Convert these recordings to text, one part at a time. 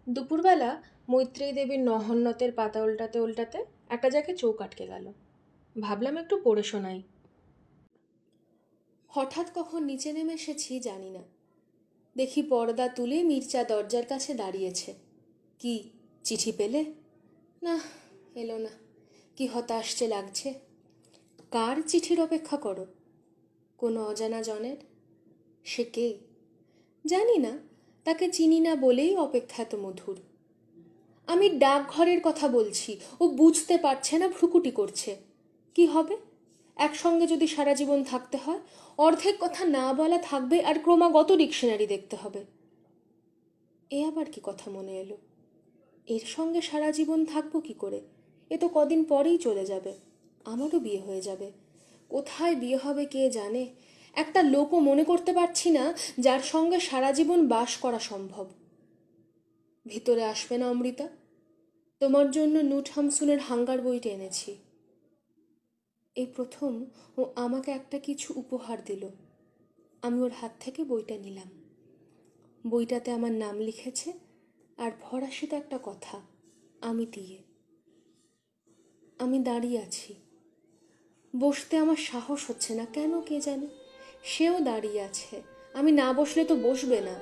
দুপুরবেলা মৈত্রেয়ী দেবীর নহন্নতের পাতা উল্টাতে উল্টাতে একটা জায়গায় চোখ আটকে গেল। ভাবলাম একটু পড়ে শোনাই। হঠাৎ কখন নিচে নেমে এসেছি জানি না। দেখি পর্দা তুলে মির্জা দরজার কাছে দাঁড়িয়েছে। কি চিঠি পেলে? না, এলো না। কি হতাশে লাগছে। কার চিঠির অপেক্ষা করো? কোনো অজানা জনের? সে কে? জানি না, তাকে চিনি না বলেই অপেক্ষা এত মধুর। আমি ডাকঘরের কথা বলছি। ও বুঝতে পারছে না, ভ্রুকুটি করছে। কি হবে? একসঙ্গে যদি সারা জীবন থাকতে হয়, অর্ধেক কথা না বলা থাকবে আর ক্রমাগত ডিকশনারি দেখতে হবে। এ আবার কি কথা মনে এলো? এর সঙ্গে সারা জীবন থাকবো কি করে? এ তো কদিন পরেই চলে যাবে। আমারও বিয়ে হয়ে যাবে। কোথায় বিয়ে হবে কে জানে। একটা লোকও মনে করতে পারছি না যার সঙ্গে সারা জীবন বাস করা সম্ভব। ভিতরে আসবে না অমৃতা? তোমার জন্য নুট হামসুনের হাঙ্গার বইটা এনেছি। এই প্রথম ও আমাকে একটা কিছু উপহার দিল। আমি ওর হাত থেকে বইটা নিলাম। বইটাতে আমার নাম লিখেছে আর ফরাসিতে একটা কথা, আমি দিয়ে। আমি দাঁড়িয়ে আছি। বসতে আমার সাহস হচ্ছে না, কেন কে জানে। সেও দাঁড়িয়ে আছে, আমি না বসলে তো বসবে না।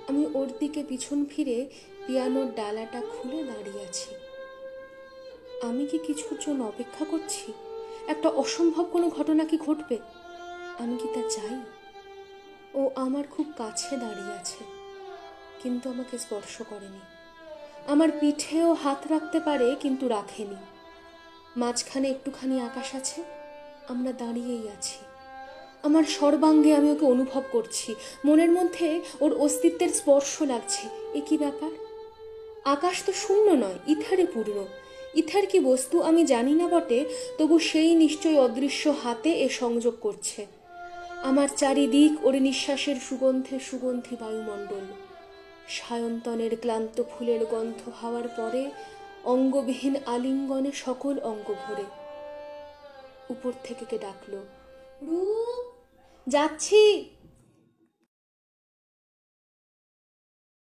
আমি ওর দিকে পিছন ফিরে পিয়ানোর ডালাটা খুলে দাঁড়িয়ে আছি। আমি কি কিছুর জন্য অপেক্ষা করছি? একটা অসম্ভব কোনো ঘটনা কি ঘটবে? আমি কি তা চাই? ও আমার খুব কাছে দাঁড়িয়ে আছে, কিন্তু আমাকে স্পর্শ করেনি। আমার পিঠেও হাত রাখতে পারে, কিন্তু রাখেনি। মাঝখানে একটুখানি আকাশ আছে, আমরা দাঁড়িয়েই আছি। আমার সর্বাঙ্গে আমি ওকে অনুভব করছি। মনের মধ্যে ওর অস্তিত্বের স্পর্শ লাগছে। এ কি ব্যাপার? আকাশ তো শূন্য নয়, ইথারে পূর্ণ। ইথার কি বস্তু আমি জানি না বটে, তবু সেই নিশ্চয়ই অদৃশ্য হাতে এ সংযোগ করছে। আমার চারিদিক ওর নিঃশ্বাসের সুগন্ধে সুগন্ধি বায়ুমণ্ডল। সায়ন্তনের ক্লান্ত ফুলের গন্ধ হাওয়ার পরে অঙ্গবিহীন আলিঙ্গনে সকল অঙ্গ ভরে। উপর থেকে কে ডাকলো, রূপ, যাচ্ছি।